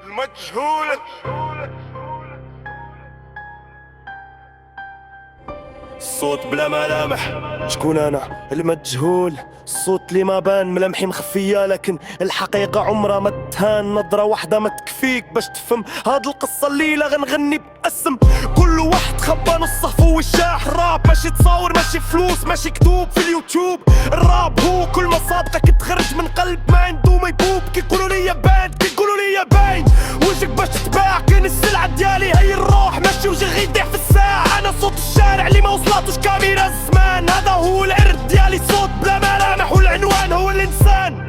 المجهول. الصوت بلا ملامح، شكون انا؟ المجهول. الصوت اللي ما بان، ملامحي مخفية لكن الحقيقة عمرها ما تهان. نظرة واحدة ما تكفيك باش تفهم هاد القصة. الليلة غنغني باسم كل واحد خبى نصه في وشاح. الراب ماشي تصاور، ماشي فلوس، ماشي كتوب في اليوتيوب. الراب هو كل ما صادقك تخرج من قلب ما عنده ما يبوب. كيقولوا لي باين، كيقولوا لي باين وجهك باش تتباع. كاين السلعة ديالي هي الروح، ماشي وجه غير يضيع في الساعة. انا صوت الشارع اللي ما وصلاتوش كاميرا الزمان. هذا هو العرض ديالي، صوت بلا ملامح والعنوان هو الانسان.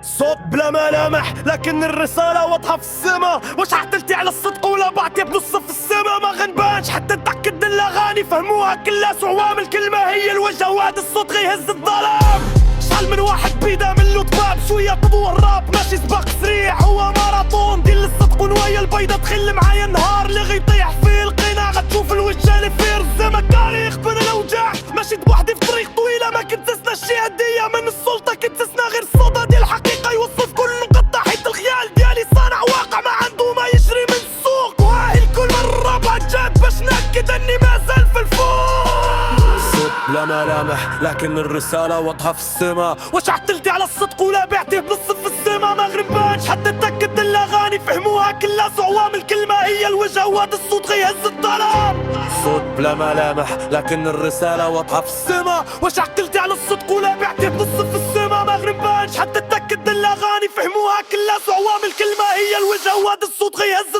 صوت بلا ملامح لكن الرسالة واضحة في السما. واش عطلتي على الصدق ولا بعتي بنص في السما؟ ما غنبانش حتى نتأكد الاغاني فهموها كلها سعوام. الكلمة هي الوجه وهذا الصوت غيهز الظلام. شحال من واحد بيدا من له طباب شوية طبوه. الراب ماشي سباق سريع، هو ماراطون ديال الصدق ونوايا البيضة. تخل معايا النهار اللي غيطيح فيه القناع. غتشوف الوجه اللي فيه رزمة كاري يخبر الاوجاع. ماشي بوحدي في طريق طويلة، ما كنتسنا الشي هدية من السلطة. كنتسنا غير الصوت ديال الحقيقة يوصف كل نقطة. حيت الخيال ديالي صانع واقع ما عنده ما يجري من السوق. وهاي الكل مرة بعجات باش نأكد اني مازال في الفوق. صوت بلا ملامح لكن الرسالة واضحة في السما. واش عطلتي على الصدق ولا بعتيه بنص في السما؟ ما غربانش حتى تأكد الاغاني فهموها كلها سعوام. الكلمة هي الوجه وهذا الصوت غيهز الظلام. صوت بلا ملامح لكن الرسالة واضحة في السما. واش عقلتي على الصدق ولا بعتيه بنص في السما؟ ما غربانش حتى تأكد الاغاني فهموها كلها سعوام. الكلمة هي الوجه وهذا الصوت غيهز